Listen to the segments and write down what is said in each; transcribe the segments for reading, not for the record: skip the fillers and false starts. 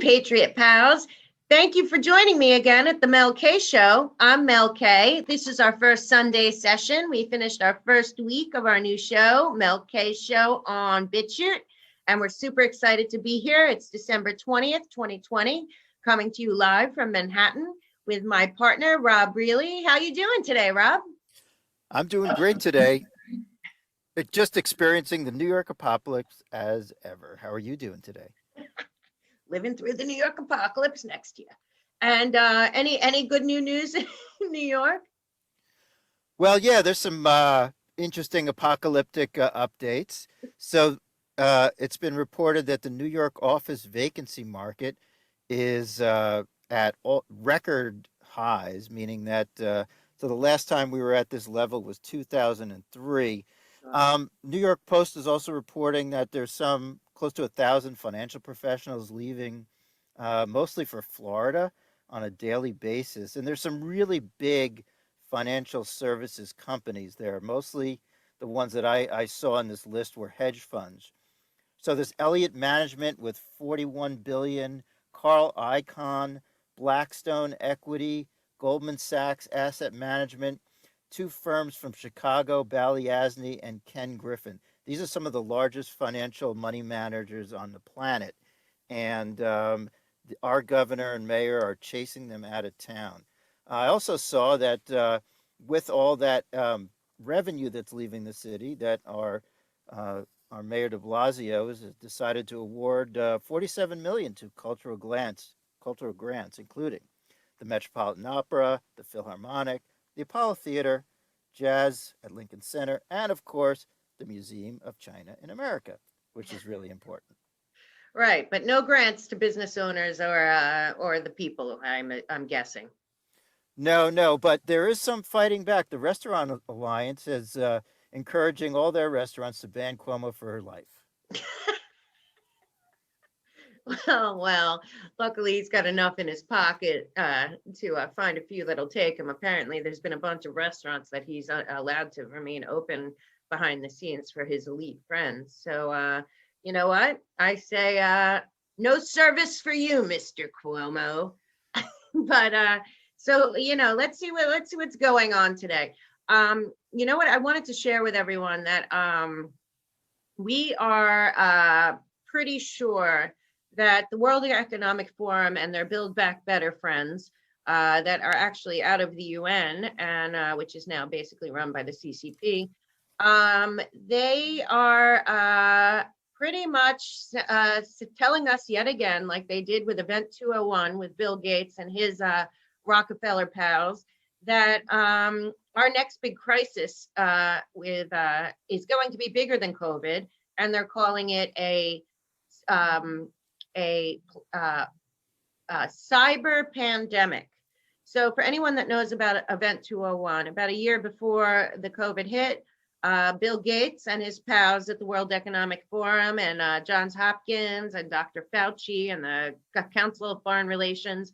Patriot Pals. Thank you for joining me again at the Mel K Show. I'm Mel K. This is our first Sunday session. We finished our first week of our new show, Mel K Show on BitChute, and we're super excited to be here. It's December 20th, 2020, coming to you live from Manhattan with my partner, Rob Reilly. How you doing today, Rob? I'm doing great today. Just experiencing the New York apocalypse as ever. How are you doing today? Living through the New York apocalypse next year. And any good new news in New York? Well, yeah, there's some interesting apocalyptic updates. So it's been reported that the New York office vacancy market is at record highs, meaning that so the last time we were at this level was 2003. New York Post is also reporting that there's some close to 1,000 financial professionals leaving, mostly for Florida on a daily basis. And there's some really big financial services companies there. Mostly the ones that I saw on this list were hedge funds. So there's Elliott Management with 41 billion, Carl Icahn, Blackstone Equity, Goldman Sachs Asset Management, two firms from Chicago, Balyasny and Ken Griffin. These are some of the largest financial money managers on the planet. And our governor and mayor are chasing them out of town. I also saw that with all that revenue that's leaving the city, that our mayor De Blasio has decided to award 47 million to cultural grants, including the Metropolitan Opera, the Philharmonic, the Apollo Theater, Jazz at Lincoln Center, and of course, the Museum of China in America, which is really important. Right, but no grants to business owners or the people. I'm guessing. No, no, but there is some fighting back. The Restaurant Alliance is encouraging all their restaurants to ban Cuomo for life. Well, luckily he's got enough in his pocket to find a few that'll take him. Apparently, there's been a bunch of restaurants that he's allowed to remain open behind the scenes for his elite friends. So, you know what? I say no service for you, Mr. Cuomo. But so let's see what's going on today. You know what? I wanted to share with everyone that we are pretty sure that the World Economic Forum and their Build Back Better friends that are actually out of the UN and which is now basically run by the CCP, they are pretty much telling us yet again, like they did with Event 201 with Bill Gates and his Rockefeller pals, that our next big crisis is going to be bigger than COVID, and they're calling it a cyber pandemic. So for anyone that knows about Event 201, about a year before the COVID hit, Bill Gates and his pals at the World Economic Forum and Johns Hopkins and Dr. Fauci and the Council of Foreign Relations,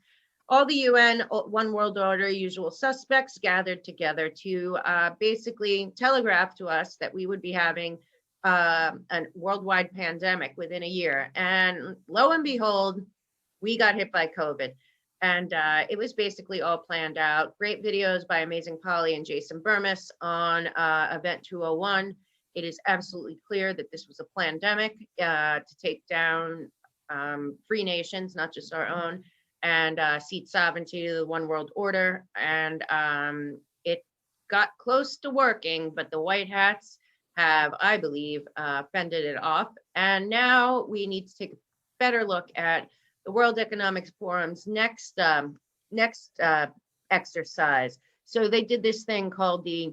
all the UN, One World Order, usual suspects gathered together to basically telegraph to us that we would be having a worldwide pandemic within a year. And lo and behold, we got hit by COVID. And it was basically all planned out. Great videos by Amazing Polly and Jason Burmis on Event 201. It is absolutely clear that this was a pandemic to take down free nations, not just our own, and cede sovereignty to the one world order. And it got close to working, but the white hats have, I believe, fended it off. And now we need to take a better look at the World Economic Forum's next exercise. So they did this thing called the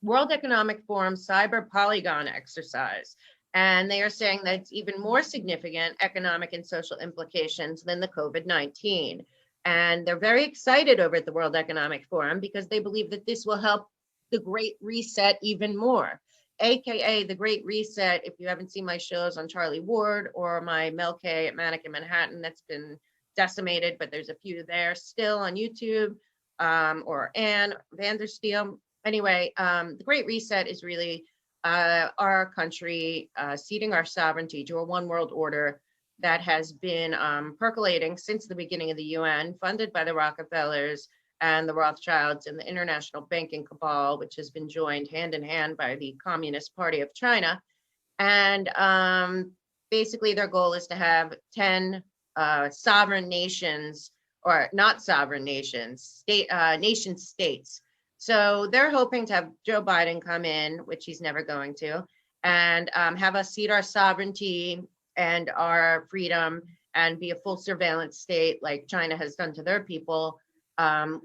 World Economic Forum Cyber Polygon exercise. And they are saying that it's even more significant economic and social implications than the COVID-19. And they're very excited over at the World Economic Forum because they believe that this will help the Great Reset even more. AKA the Great Reset. If you haven't seen my shows on Charlie Ward or my Mel K at Manic in Manhattan, that's been decimated, but there's a few there still on YouTube, or Ann Vandersteel. Anyway, the Great Reset is really our country ceding our sovereignty to a one world order that has been percolating since the beginning of the UN, funded by the Rockefellers and the Rothschilds and the international banking cabal, which has been joined hand in hand by the Communist Party of China. And basically, their goal is to have 10 sovereign nations, or not sovereign nations, nation states. So they're hoping to have Joe Biden come in, which he's never going to, and have us cede our sovereignty and our freedom and be a full surveillance state like China has done to their people,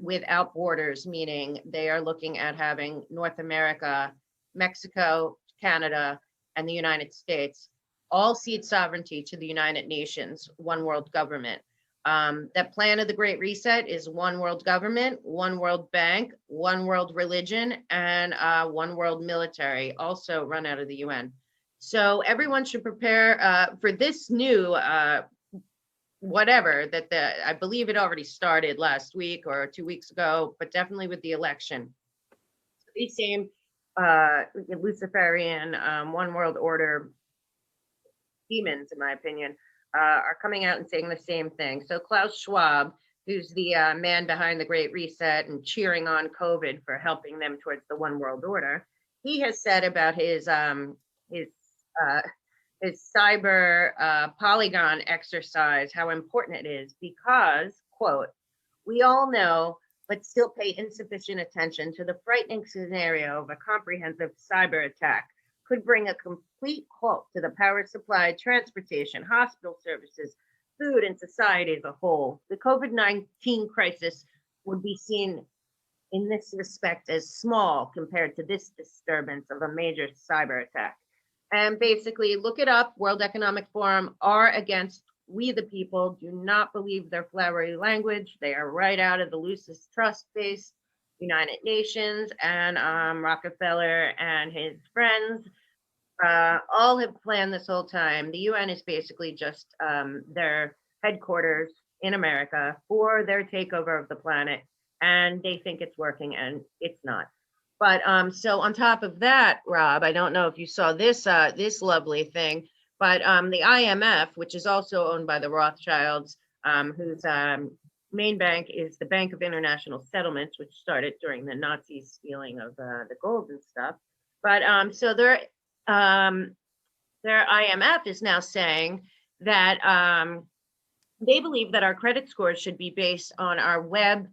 without borders, meaning they are looking at having North America, Mexico, Canada, and the United States all cede sovereignty to the United Nations, one world government. That plan of the Great Reset is one world government, one world bank, one world religion, and one world military, also run out of the UN. So everyone should prepare for this new whatever that I believe it already started last week or 2 weeks ago, but definitely with the election. So these same Luciferian one world order demons, in my opinion, are coming out and saying the same thing. So Klaus Schwab, who's the man behind the Great Reset and cheering on COVID for helping them towards the one world order, he has said about his cyber polygon exercise, how important it is because, quote, we all know, but still pay insufficient attention to the frightening scenario of a comprehensive cyber attack could bring a complete halt to the power supply, transportation, hospital services, food, and society as a whole. The COVID-19 crisis would be seen in this respect as small compared to this disturbance of a major cyber attack. And basically, look it up. World Economic Forum are against we the people. Do not believe their flowery language. They are right out of the loosest trust-based United Nations, and Rockefeller and his friends all have planned this whole time. The UN is basically just their headquarters in America for their takeover of the planet, and they think it's working, and it's not. But so on top of that, Rob, I don't know if you saw this this lovely thing, but the IMF, which is also owned by the Rothschilds, whose main bank is the Bank of International Settlements, which started during the Nazi stealing of the gold and stuff. But so their IMF is now saying that they believe that our credit scores should be based on our web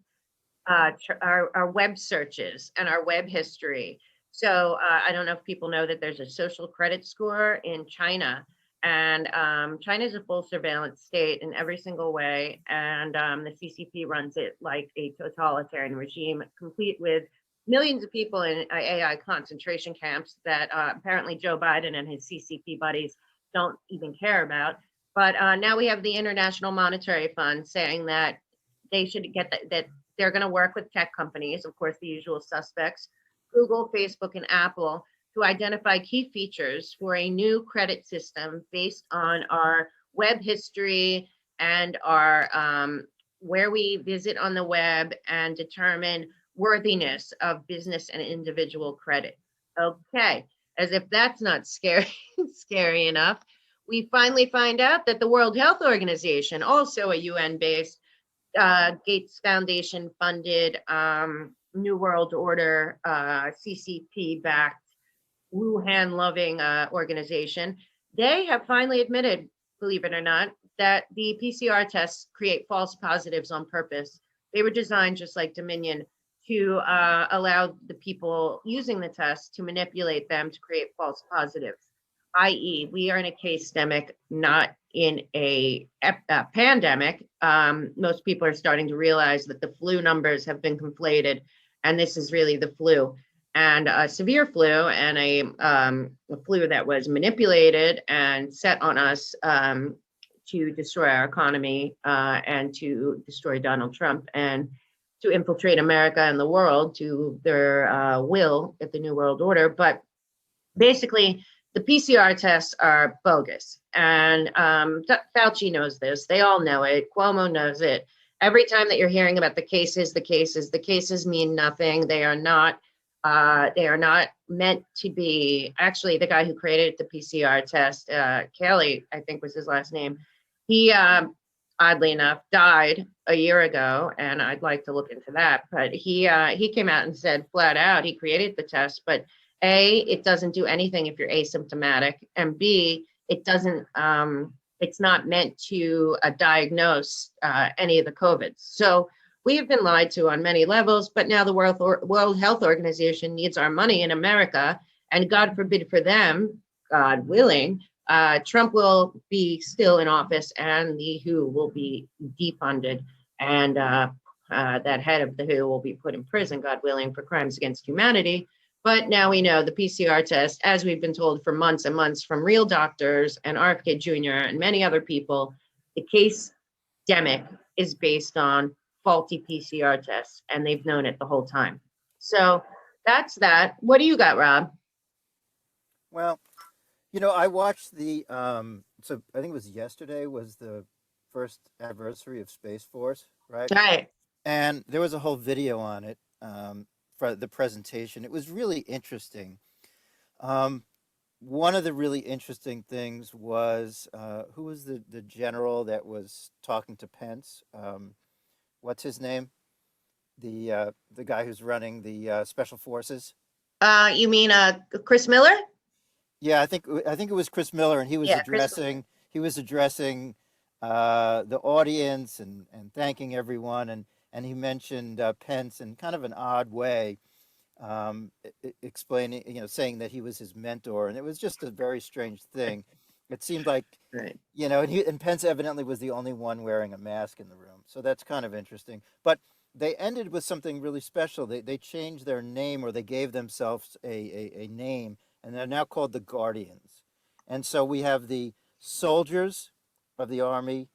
searches and our web history. So I don't know if people know that there's a social credit score in China, and China is a full surveillance state in every single way, and the CCP runs it like a totalitarian regime, complete with millions of people in AI concentration camps that apparently Joe Biden and his CCP buddies don't even care about. But now we have the International Monetary Fund saying that they should get that they're going to work with tech companies, of course, the usual suspects, Google, Facebook, and Apple, to identify key features for a new credit system based on our web history and our where we visit on the web, and determine worthiness of business and individual credit. Okay, as if that's not scary, scary enough, we finally find out that the World Health Organization, also a UN-based Gates Foundation funded New World Order CCP backed Wuhan loving organization, they have finally admitted, believe it or not, that the PCR tests create false positives on purpose. They were designed just like Dominion to allow the people using the test to manipulate them to create false positives, i.e. we are in a case-demic, not in a pandemic. Most people are starting to realize that the flu numbers have been conflated, and this is really the flu, and a severe flu, and a flu that was manipulated and set on us to destroy our economy and to destroy Donald Trump and to infiltrate America and the world to their will at the New World Order. But basically, the PCR tests are bogus, and Fauci knows this. They all know it. Cuomo knows it. Every time that you're hearing about the cases mean nothing. They are not meant to be. Actually, the guy who created the PCR test, Kelly, I think was his last name, He, oddly enough, died a year ago, and I'd like to look into that. But he came out and said flat out he created the test, but A, it doesn't do anything if you're asymptomatic, and B, it doesn't. It's not meant to diagnose any of the COVID. So we have been lied to on many levels. But now the World Health Organization needs our money in America, and God forbid for them, God willing, Trump will be still in office and the WHO will be defunded, and that head of the WHO will be put in prison, God willing, for crimes against humanity. But now we know the PCR test, as we've been told for months and months from real doctors and RFK Jr. and many other people, the case demic is based on faulty PCR tests, and they've known it the whole time. So that's that. What do you got, Rob? Well, I watched so I think it was yesterday was the first anniversary of Space Force, right? Right. And there was a whole video on it for the presentation. It was really interesting. Um, One of the really interesting things was who was the general that was talking to Pence? What's his name? The guy who's running the special forces. You mean Chris Miller? Yeah, I think it was Chris Miller, and he was Yeah, Chris. addressing the audience and thanking everyone, and he mentioned Pence in kind of an odd way, explaining, saying that he was his mentor, and it was just a very strange thing. It seemed like, Right. and Pence evidently was the only one wearing a mask in the room, so that's kind of interesting. But they ended with something really special. They changed their name, or they gave themselves a name, and they're now called the Guardians. And so we have the soldiers of the Army,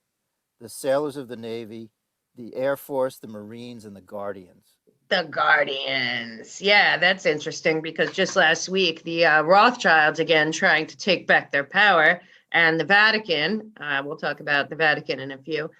the sailors of the Navy, the Air Force, the Marines, and the Guardians. The Guardians. Yeah, that's interesting because just last week, the Rothschilds again trying to take back their power, and the Vatican, we'll talk about the Vatican in a few,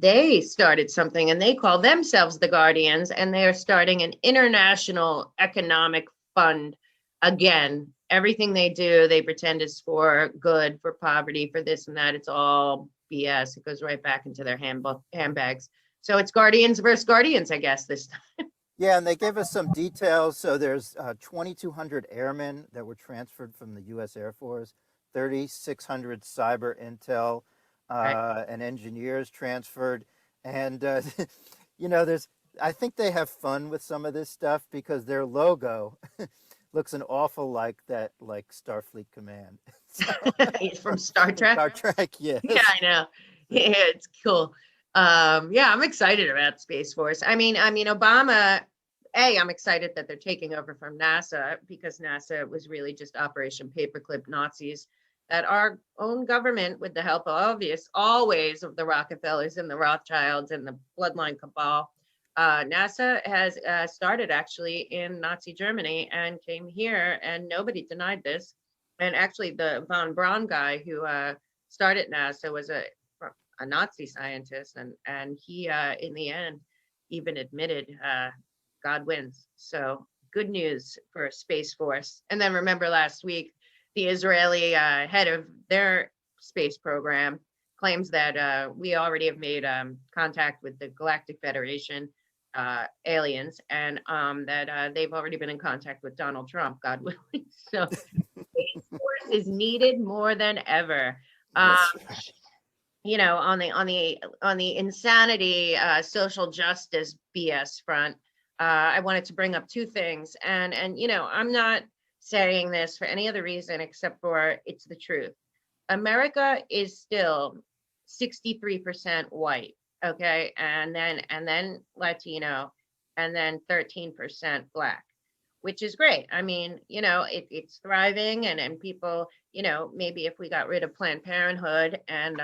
they started something and they call themselves the Guardians, and they are starting an international economic fund again. Everything they do, they pretend is for good, for poverty, for this and that. It's all BS. It goes right back into their handbags. So it's Guardians versus Guardians, I guess, this time. Yeah, and they gave us some details. So there's 2,200 airmen that were transferred from the U.S. Air Force, 3,600 cyber intel Right. and engineers transferred, and there's. I think they have fun with some of this stuff because their logo looks an awful like Starfleet Command. So, He's from Star from Trek. Star Trek, Yeah, yes. I know. Yeah, it's cool. Yeah, I'm excited about Space Force. I mean, Obama, I'm excited that they're taking over from NASA because NASA was really just Operation Paperclip Nazis that our own government, with the help of obvious always of the Rockefellers and the Rothschilds and the bloodline cabal, NASA has started actually in Nazi Germany and came here, and nobody denied this. And actually, the von Braun guy who started NASA was a Nazi scientist, and he in the end even admitted God wins. So good news for Space Force. And then remember last week, the Israeli head of their space program claims that we already have made contact with the Galactic Federation aliens, and that they've already been in contact with Donald Trump, God willing. So Space Force is needed more than ever. Um, That's right. on the insanity social justice BS front, I wanted to bring up two things, and I'm not saying this for any other reason except for it's the truth. America is still 63% white, okay, and then Latino, and then 13% Black, which is great. I mean, it's thriving, and people, maybe if we got rid of Planned Parenthood and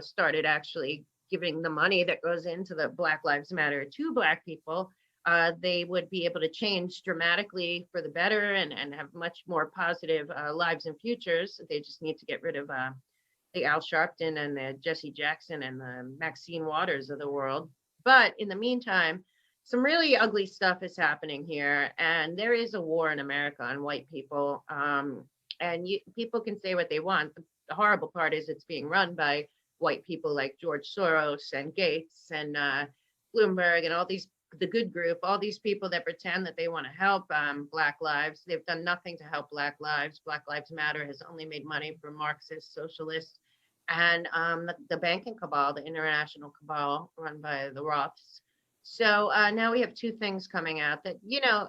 started actually giving the money that goes into the Black Lives Matter to Black people, they would be able to change dramatically for the better, and have much more positive lives and futures. They just need to get rid of the Al Sharpton and the Jesse Jackson and the Maxine Waters of the world. But in the meantime, some really ugly stuff is happening here, and there is a war in America on white people. And people can say what they want. The horrible part is it's being run by white people like George Soros and Gates and Bloomberg and all these, the good group, all these people that pretend that they want to help Black lives. They've done nothing to help Black lives. Black Lives Matter has only made money for Marxist, socialists, and the banking cabal, the international cabal run by the Roths. So now we have two things coming out that,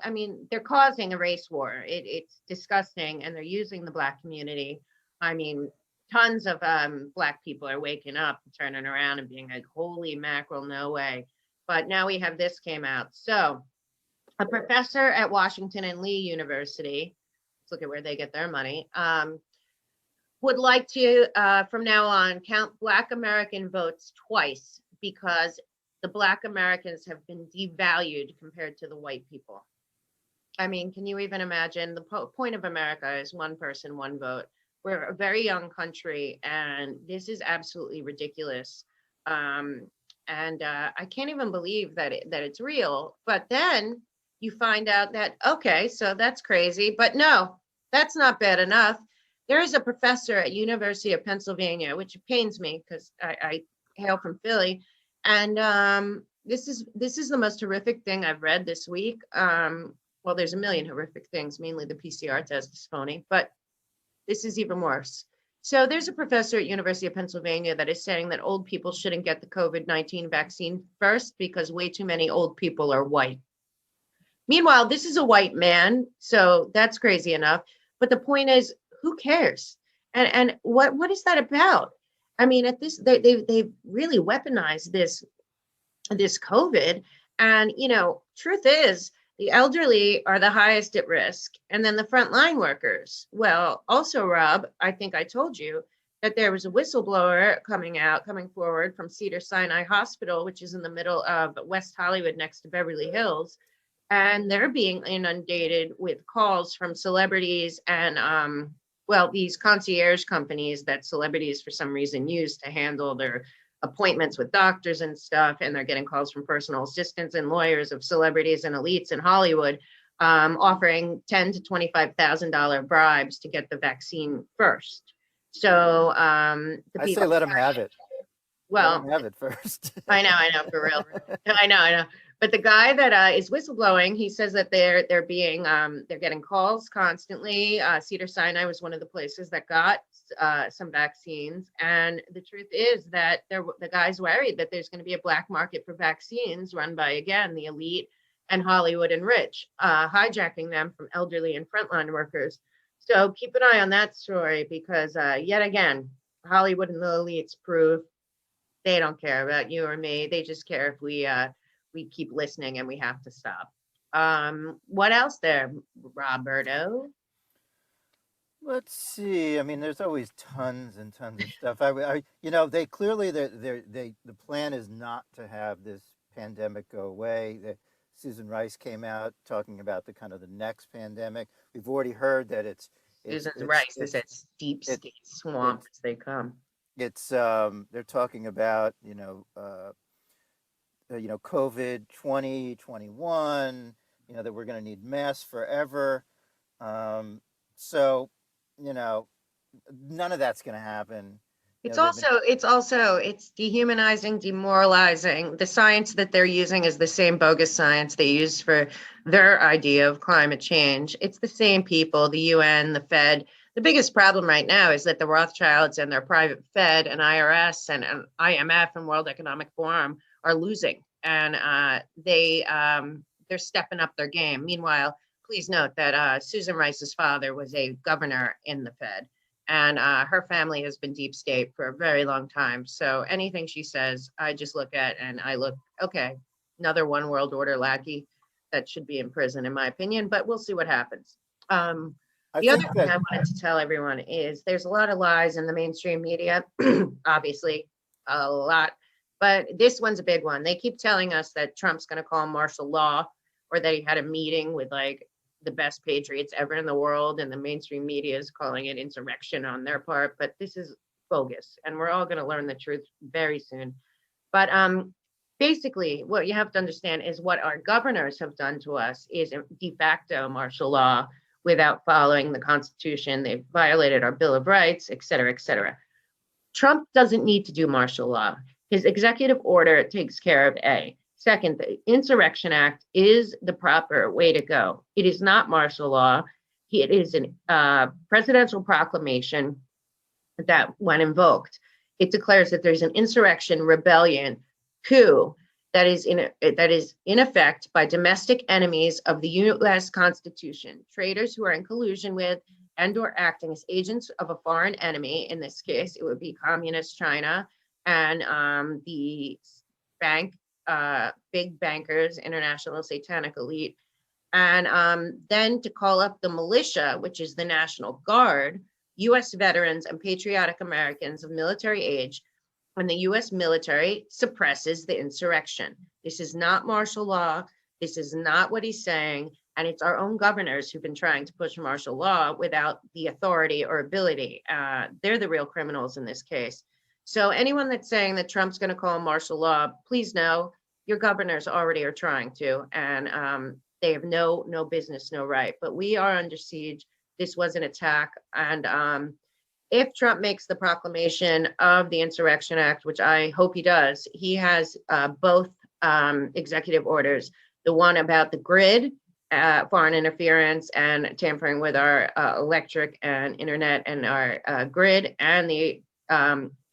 I mean, they're causing a race war. It's disgusting, and they're using the Black community. I mean, tons of Black people are waking up, turning around and being like, holy mackerel, no way. But now we have this came out. So a professor at Washington and Lee University, let's look at where they get their money, would like to, from now on, count Black American votes twice because the Black Americans have been devalued compared to the white people. I mean, can you even imagine? The point of America is one person, one vote. We're a very young country, and this is absolutely ridiculous. I can't even believe that it's real. But then you find out that, okay, so that's crazy. But no, that's not bad enough. There is a professor at University of Pennsylvania, which pains me because I hail from Philly. And this is the most horrific thing I've read this week. Well, there's a million horrific things, mainly the PCR test is phony, but this is even worse. So there's a professor at University of Pennsylvania that is saying that old people shouldn't get the COVID-19 vaccine first because way too many old people are white. Meanwhile, this is a white man, so that's crazy enough. But the point is, who cares? And what is that about? I mean, at this, they've really weaponized this COVID. And, truth is, the elderly are the highest at risk. And then the frontline workers. Well, also, Rob, I think I told you that there was a whistleblower coming forward from Cedars-Sinai Hospital, which is in the middle of West Hollywood next to Beverly Hills. And they're being inundated with calls from celebrities and, these concierge companies that celebrities for some reason use to handle their appointments with doctors and stuff. And they're getting calls from personal assistants and lawyers of celebrities and elites in Hollywood, offering $10,000 to $25,000 bribes to get the vaccine first. So I say let them have it. Well, let them have it first. I know, for real. I know. But the guy that is whistleblowing, he says that they're getting calls constantly. Cedars-Sinai was one of the places that got some vaccines, and the truth is that the guy's worried that there's going to be a black market for vaccines run by, again, the elite and Hollywood and rich, hijacking them from elderly and frontline workers. So keep an eye on that story because yet again, Hollywood and the elites prove they don't care about you or me. They just care if we keep listening and we have to stop. What else there, Roberto? Let's see. I mean, there's always tons and tons of stuff. They clearly, the plan is not to have this pandemic go away. Susan Rice came out talking about the next pandemic. We've already heard that Susan Rice is at deep state swamp as they come. It's they're talking about COVID 2021. That we're going to need masks forever. So none of that's going to happen. It's dehumanizing, demoralizing. The science that they're using is the same bogus science they used for their idea of climate change. It's the same people, the UN, the Fed. The biggest problem right now is that the Rothschilds and their private Fed and IRS and IMF and World Economic Forum are losing, and they're stepping up their game. Meanwhile, please note that Susan Rice's father was a governor in the Fed, and her family has been deep state for a very long time. So anything she says, I just look at and okay, another one world order lackey that should be in prison, in my opinion, but we'll see what happens. The other thing I wanted to tell everyone is there's a lot of lies in the mainstream media, obviously a lot, but this one's a big one. They keep telling us that Trump's going to call martial law or that he had a meeting with the best patriots ever in the world, and the mainstream media is calling it insurrection on their part, but this is bogus, and we're all going to learn the truth very soon. But basically, what you have to understand is what our governors have done to us is de facto martial law without following the Constitution. They've violated our Bill of Rights, et cetera, et cetera. Trump doesn't need to do martial law. His executive order takes care of A. Second, the Insurrection Act is the proper way to go. It is not martial law. It is a presidential proclamation that, when invoked, it declares that there's an insurrection, rebellion, coup that is in effect by domestic enemies of the U.S. Constitution, traitors who are in collusion with and or acting as agents of a foreign enemy. In this case, it would be communist China and the big bankers, international satanic elite. And then to call up the militia, which is the National Guard, U.S. veterans and patriotic Americans of military age, when the U.S. military suppresses the insurrection. This is not martial law. This is not what he's saying. And it's our own governors who've been trying to push martial law without the authority or ability. They're the real criminals in this case. So anyone that's saying that Trump's going to call martial law, please know your governors already are trying to, and they have no business, no right. But we are under siege. This was an attack, and if Trump makes the proclamation of the Insurrection Act, which I hope he does, he has both executive orders, the one about the grid, foreign interference and tampering with our electric and internet and our grid, and the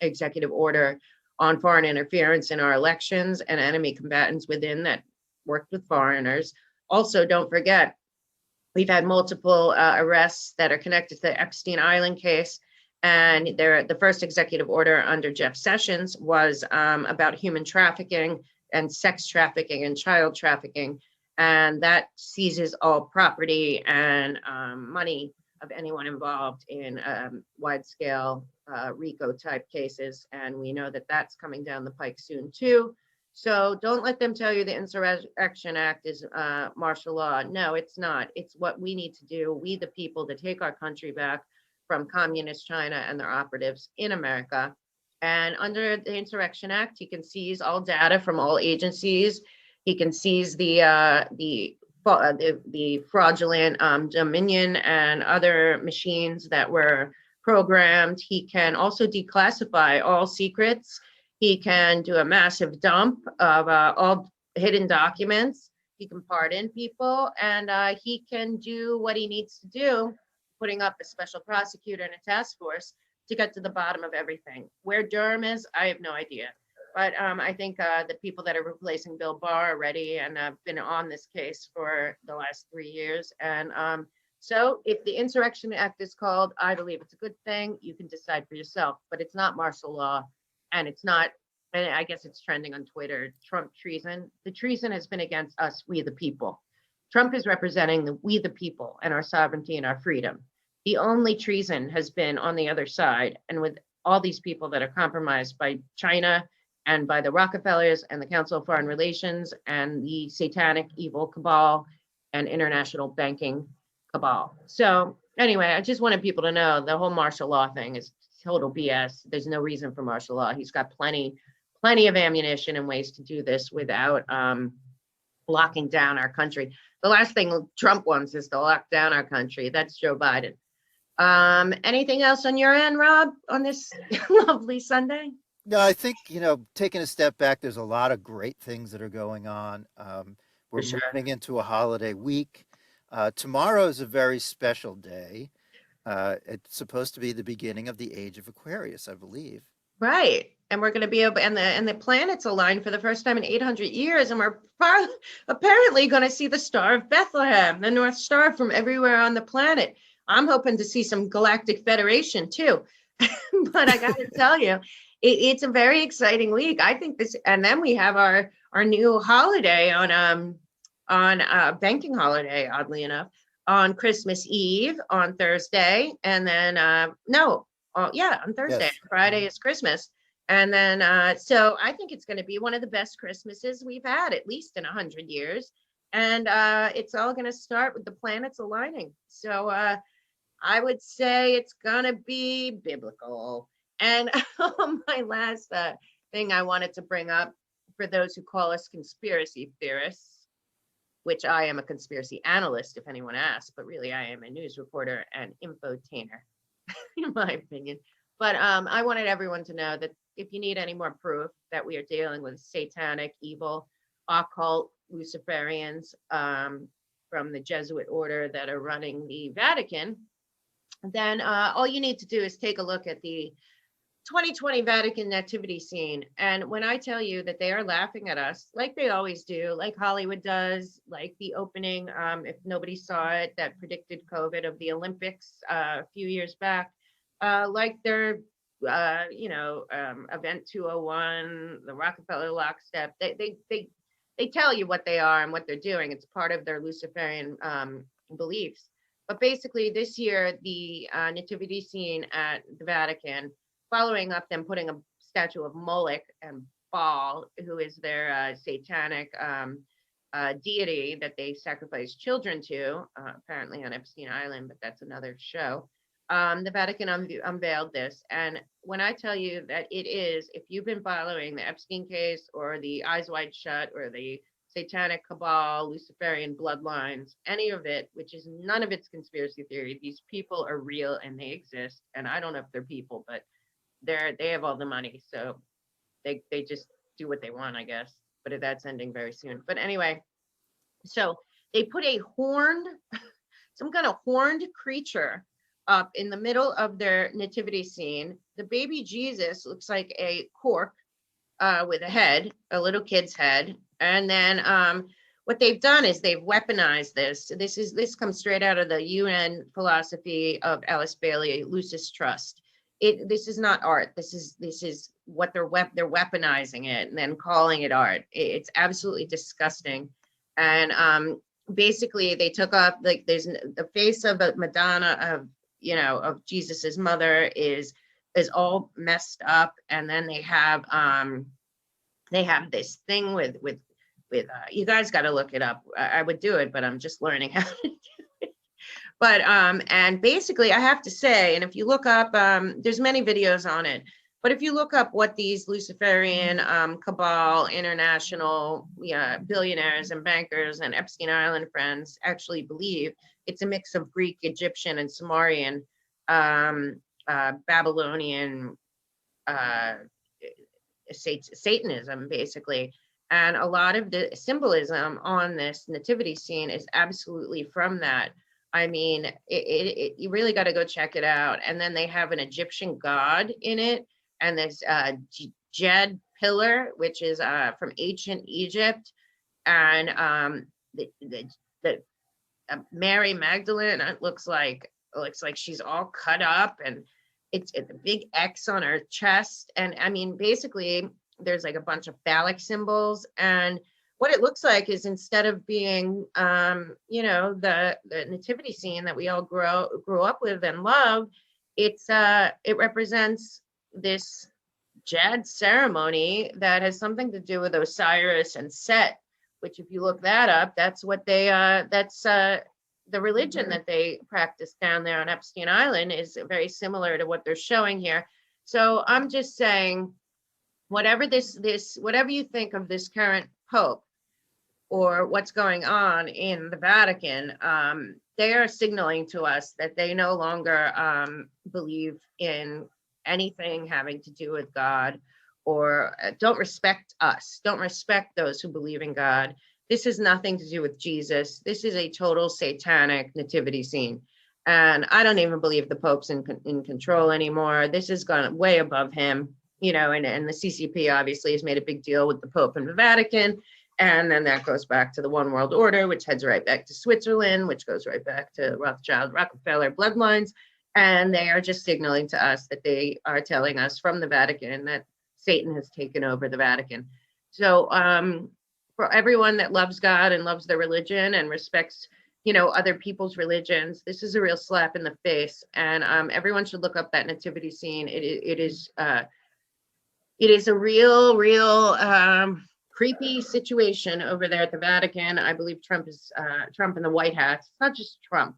executive order on foreign interference in our elections and enemy combatants within that worked with foreigners. Also, don't forget, we've had multiple arrests that are connected to the Epstein Island case. And the first executive order under Jeff Sessions was about human trafficking and sex trafficking and child trafficking. And that seizes all property and money of anyone involved in wide-scale RICO type cases. And we know that that's coming down the pike soon too. So don't let them tell you the Insurrection Act is martial law. No, it's not. It's what we need to do, we the people, to take our country back from communist China and their operatives in America. And under the Insurrection Act, he can seize all data from all agencies. He can seize the fraudulent Dominion and other machines that were programmed. He can also declassify all secrets. He can do a massive dump of all hidden documents. He can pardon people, and he can do what he needs to do, putting up a special prosecutor and a task force to get to the bottom of everything. Where Durham is, I have no idea. But I think the people that are replacing Bill Barr are ready and have been on this case for the last 3 years. And so if the Insurrection Act is called, I believe it's a good thing. You can decide for yourself, but it's not martial law. And it's not, and I guess it's trending on Twitter, Trump treason. The treason has been against us, we the people. Trump is representing we the people and our sovereignty and our freedom. The only treason has been on the other side, and with all these people that are compromised by China and by the Rockefellers and the Council of Foreign Relations and the satanic evil cabal and international banking cabal. So anyway, I just wanted people to know the whole martial law thing is total BS. There's no reason for martial law. He's got plenty of ammunition and ways to do this without locking down our country. The last thing Trump wants is to lock down our country. That's Joe Biden. Anything else on your end, Rob, on this lovely Sunday? No, I think, taking a step back, there's a lot of great things that are going on. We're For sure. moving into a holiday week. Tomorrow is a very special day. It's supposed to be the beginning of the age of Aquarius, I believe. Right. And we're going to be able, and the planets align for the first time in 800 years. And we're apparently going to see the Star of Bethlehem, the North Star from everywhere on the planet. I'm hoping to see some Galactic Federation too. But I got to tell you, it's a very exciting week. I think this, and then we have our new holiday on banking holiday, oddly enough, on Christmas Eve on Thursday, and then on Thursday. Yes. Friday is Christmas, and then so I think it's going to be one of the best Christmases we've had, at least in 100 years, and it's all going to start with the planets aligning. So I would say it's going to be biblical. And my last thing I wanted to bring up, for those who call us conspiracy theorists, which I am a conspiracy analyst, if anyone asks, but really I am a news reporter and infotainer, in my opinion. But I wanted everyone to know that if you need any more proof that we are dealing with satanic, evil, occult Luciferians from the Jesuit order that are running the Vatican, then all you need to do is take a look at the 2020 Vatican nativity scene. And when I tell you that they are laughing at us, like they always do, like Hollywood does, like the opening, if nobody saw it, that predicted COVID of the Olympics a few years back, like their, Event 201, the Rockefeller lockstep, they tell you what they are and what they're doing. It's part of their Luciferian beliefs. But basically, this year, the nativity scene at the Vatican, following up them putting a statue of Moloch and Baal, who is their satanic deity that they sacrifice children to, apparently on Epstein Island, but that's another show. The Vatican unveiled this. And when I tell you that it is, if you've been following the Epstein case or the Eyes Wide Shut or the satanic cabal, Luciferian bloodlines, any of it, which is none of it's conspiracy theory. These people are real and they exist. And I don't know if they're people, but they have all the money, so they just do what they want, I guess. But that's ending very soon. But anyway, so they put a horned, some kind of horned creature up in the middle of their nativity scene. The baby Jesus looks like a cork with a head, a little kid's head. And then what they've done is they've weaponized this. This comes straight out of the UN philosophy of Alice Bailey, Lucis Trust. This is not art. This is what they're weaponizing it and then calling it art. It's absolutely disgusting. And basically they took off, like, there's the face of a Madonna of Jesus's mother is all messed up, and then they have this thing with you guys got to look it up. I would do it, but I'm just learning how to do it. But and basically I have to say, and if you look up, there's many videos on it, but if you look up what these Luciferian cabal, international billionaires and bankers and Epstein Island friends actually believe, it's a mix of Greek, Egyptian, and Sumerian, Babylonian Satanism, basically. And a lot of the symbolism on this nativity scene is absolutely from that. I mean, you really got to go check it out. And then they have an Egyptian god in it, and this Djed pillar, which is from ancient Egypt, and the Mary Magdalene. It looks like she's all cut up, and it's a big X on her chest. And I mean, basically, there's like a bunch of phallic symbols, and what it looks like is, instead of being the nativity scene that we all grew up with and love, it represents this Djed ceremony that has something to do with Osiris and Set, which, if you look that up, that's what that's the religion that they practice down there on Epstein Island is very similar to what they're showing here. So I'm just saying, whatever whatever you think of this current Pope or what's going on in the Vatican, they are signaling to us that they no longer believe in anything having to do with God, or don't respect us, don't respect those who believe in God. This has nothing to do with Jesus. This is a total satanic nativity scene. And I don't even believe the Pope's in control anymore. This has gone way above him, and the CCP obviously has made a big deal with the Pope and the Vatican. And then that goes back to the One World Order, which heads right back to Switzerland, which goes right back to Rothschild, Rockefeller bloodlines. And they are just signaling to us that they are telling us from the Vatican that Satan has taken over the Vatican. So for everyone that loves God and loves their religion and respects, other people's religions, this is a real slap in the face. And everyone should look up that nativity scene. It is a real creepy situation over there at the Vatican. I believe Trump in the White House. It's not just Trump.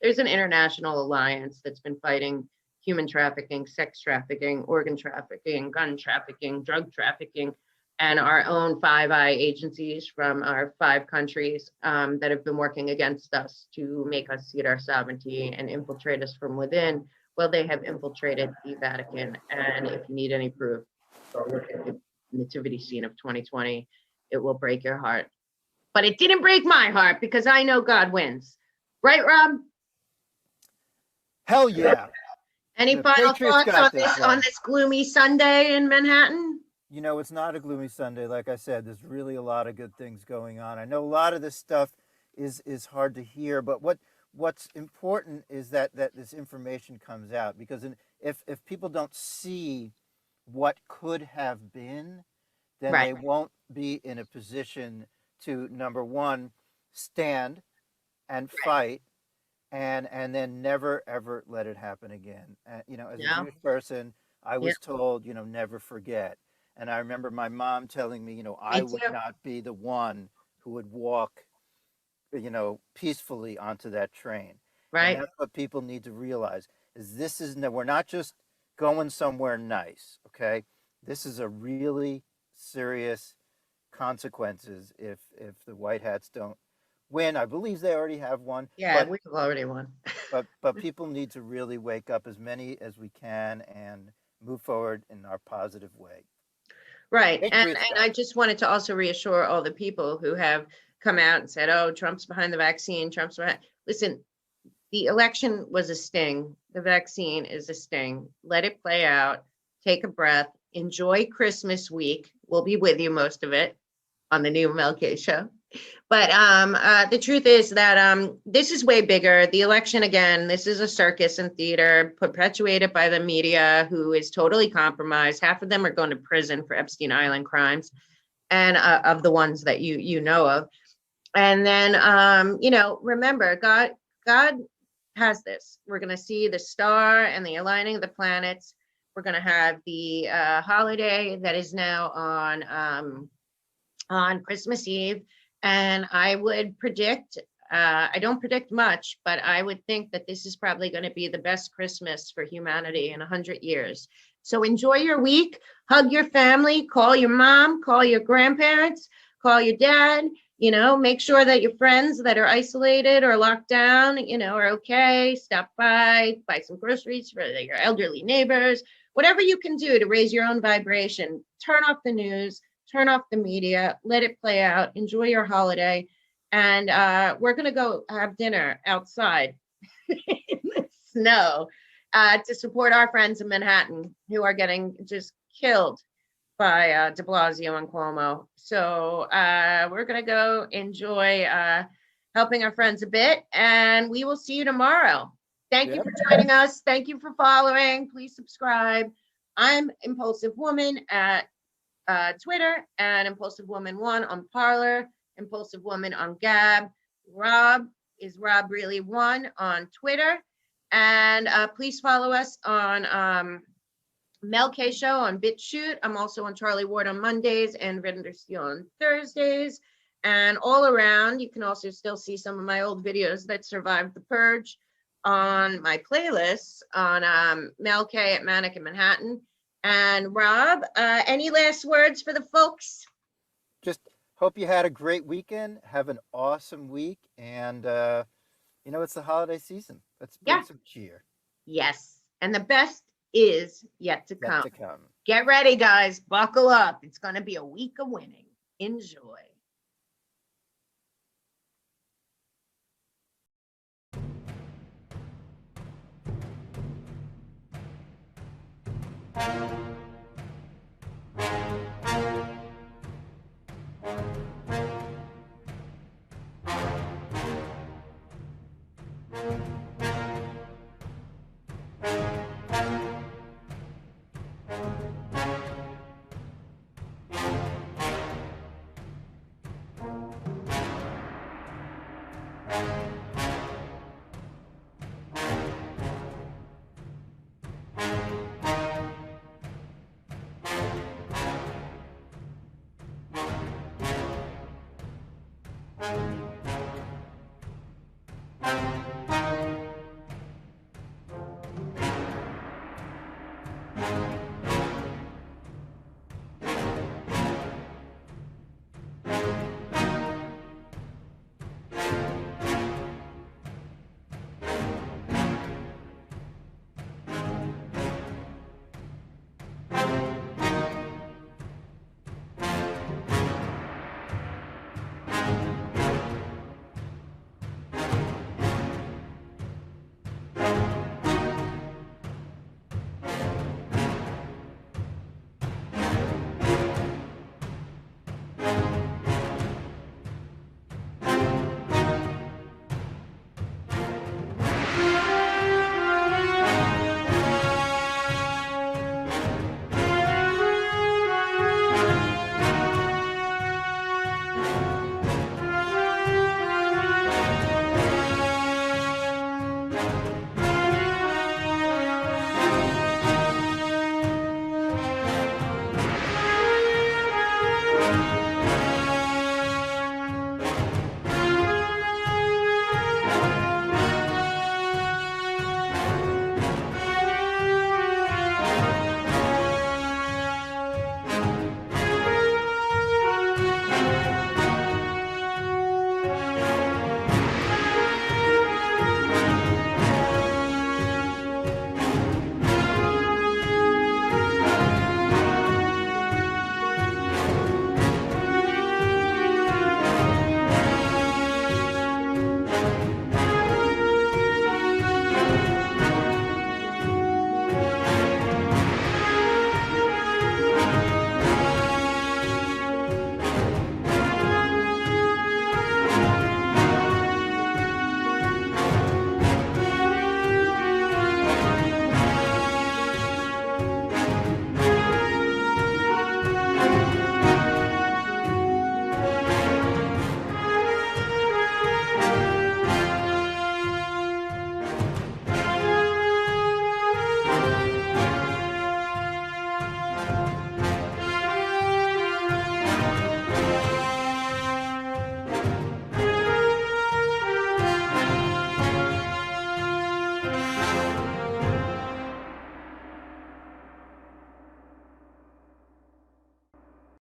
There's an international alliance that's been fighting human trafficking, sex trafficking, organ trafficking, gun trafficking, drug trafficking, and our own Five Eye agencies from our 5 countries that have been working against us to make us cede our sovereignty and infiltrate us from within, Well, they have infiltrated the Vatican, and if you need any proof, go look at the nativity scene of 2020. It will break your heart. But it didn't break my heart because I know God wins. Right, Rob? Hell yeah. Any The final Patriots thoughts got on this on one. this gloomy Sunday in Manhattan? You know, it's not a gloomy Sunday. Like I said, there's really a lot of good things going on. I know a lot of this stuff is hard to hear, but what's important is that this information comes out, because if people don't see what could have been, then Right. they won't be in a position to, number one, stand and fight, and then never ever let it happen again. You know, as a No. Jewish person, I Yeah, was told, you know, never forget. And I remember my mom telling me, you know, I me would too. not be the one who would walk, you know, peacefully onto that train. And Right. that's what people need to realize, is we're not just going somewhere nice, okay? This is a really serious consequences if the White Hats don't win. I believe they already have one, Yeah, we've already won. but people need to really wake up, as many as we can, and move forward in our positive way. Right. Patriots And got I it. just wanted to also reassure all the people who have come out and said, oh, Trump's behind the vaccine, Trump's behind. Listen, the election was a sting. The vaccine is a sting. Let it play out. Take a breath. Enjoy Christmas week. We'll be with you most of it on the new Mel K show. But the truth is that this is way bigger. The election, again, this is a circus and theater perpetuated by the media, who is totally compromised. Half of them are going to prison for Epstein Island crimes, and of the ones that you know of. And then remember, God has this. We're going to see the star and the aligning of the planets. We're going to have the holiday that is now on Christmas Eve. And I would predict, I don't predict much, but I would think that this is probably going to be the best Christmas for humanity in 100 years. So enjoy your week, hug your family, call your mom, call your grandparents, call your dad, make sure that your friends that are isolated or locked down, are okay. Stop by, buy some groceries for your elderly neighbors, whatever you can do to raise your own vibration. Turn off the news, turn off the media, let it play out, enjoy your holiday. And we're going to go have dinner outside in the snow to support our friends in Manhattan who are getting just killed by de Blasio and Cuomo. So we're going to go enjoy helping our friends a bit, and we will see you tomorrow. Thank you Yep. for joining us. Thank you for following. Please subscribe. I'm Impulsive Woman at Twitter, and Impulsive Woman 1 on Parler, Impulsive Woman on Gab. Rob is Rob Really 1 on Twitter. And please follow us on Mel K Show on BitChute. I'm also on Charlie Ward on Mondays and Render Steel on Thursdays. And all around, you can also still see some of my old videos that survived the purge on my playlists on Mel K at Manic in Manhattan. And Rob, any last words for the folks? Just hope you had a great weekend. Have an awesome week. And, it's the holiday season. Let's bring some cheer. Yes. And the best is yet to come. Yet to come. Get ready, guys. Buckle up. It's going to be a week of winning. Enjoy.